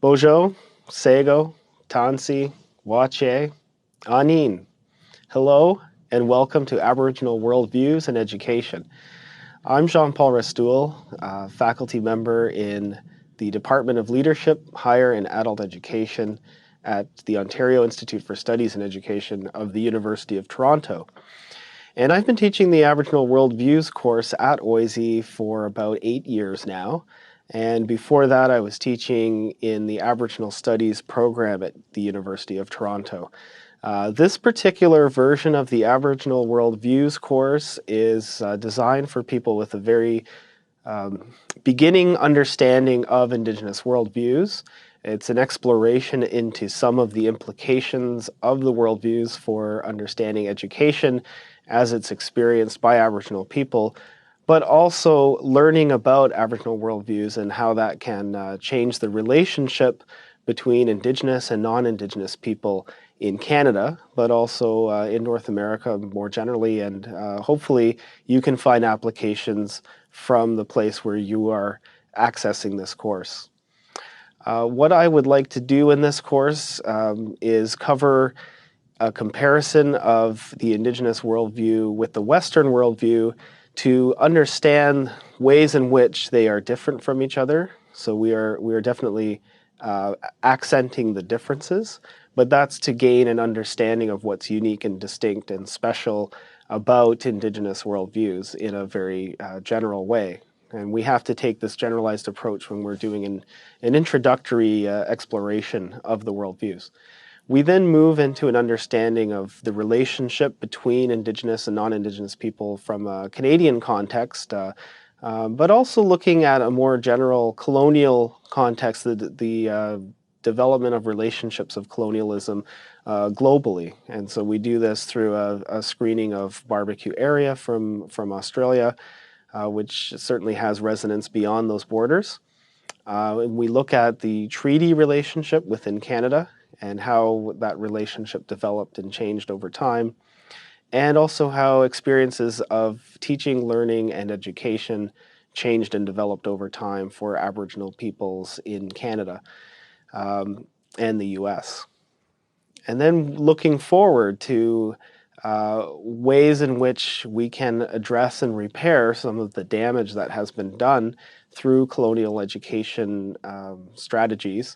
Boozhoo, Sego, Tansi, Waaciiye, Ahniin. Hello and welcome to Aboriginal Worldviews and Education. I'm Jean-Paul Restoul, faculty member in the Department of Leadership, Higher and Adult Education at the Ontario Institute for Studies in Education of the University of Toronto. And I've been teaching the Aboriginal Worldviews course at Waaciiye for about 8 years now. And before that, I was teaching in the Aboriginal Studies program at the University of Toronto. This particular version of the Aboriginal Worldviews course is designed for people with a very beginning understanding of Indigenous worldviews. It's an exploration into some of the implications of the worldviews for understanding education as it's experienced by Aboriginal people, but also learning about Aboriginal worldviews and how that can change the relationship between Indigenous and non-Indigenous people in Canada, but also in North America more generally, and hopefully you can find applications from the place where you are accessing this course. What I would like to do in this course is cover a comparison of the Indigenous worldview with the Western worldview to understand ways in which they are different from each other. So we are definitely accenting the differences, but that's to gain an understanding of what's unique and distinct and special about Indigenous worldviews in a very general way. And we have to take this generalized approach when we're doing an introductory exploration of the worldviews. We then move into an understanding of the relationship between Indigenous and non-Indigenous people from a Canadian context, but also looking at a more general colonial context, the development of relationships of colonialism globally. And so we do this through a screening of barbecue area from Australia, which certainly has resonance beyond those borders. And we look at the treaty relationship within Canada and how that relationship developed and changed over time, and also how experiences of teaching, learning, and education changed and developed over time for Aboriginal peoples in Canada and the US. And then looking forward to ways in which we can address and repair some of the damage that has been done through colonial education strategies,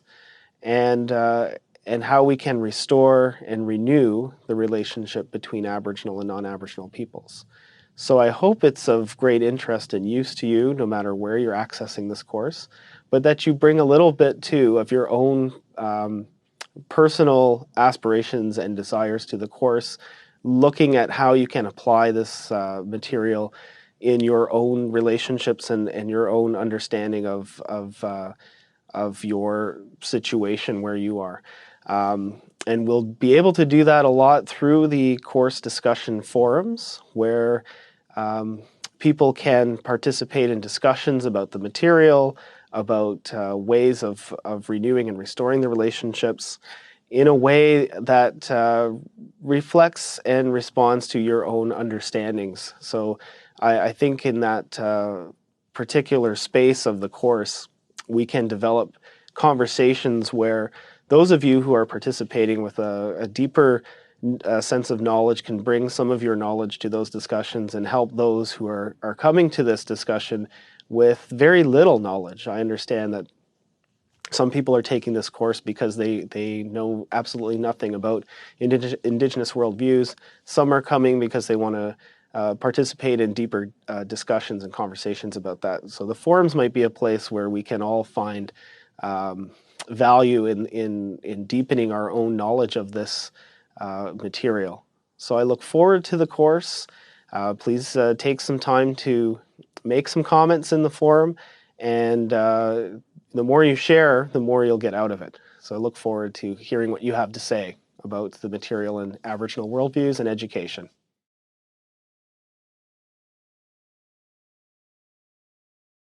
and how we can restore and renew the relationship between Aboriginal and non-Aboriginal peoples. So I hope it's of great interest and use to you, no matter where you're accessing this course, but that you bring a little bit too of your own personal aspirations and desires to the course, looking at how you can apply this material in your own relationships and your own understanding of your situation where you are. And we'll be able to do that a lot through the course discussion forums, where people can participate in discussions about the material, about ways of renewing and restoring the relationships in a way that reflects and responds to your own understandings. So I think in that particular space of the course, we can develop conversations where those of you who are participating with a deeper sense of knowledge can bring some of your knowledge to those discussions and help those who are coming to this discussion with very little knowledge. I understand that some people are taking this course because they know absolutely nothing about Indigenous worldviews. Some are coming because they want to participate in deeper discussions and conversations about that. So the forums might be a place where we can all find value in deepening our own knowledge of this material. So I look forward to the course. Please take some time to make some comments in the forum, and the more you share, the more you'll get out of it. So I look forward to hearing what you have to say about the material in Aboriginal Worldviews and Education.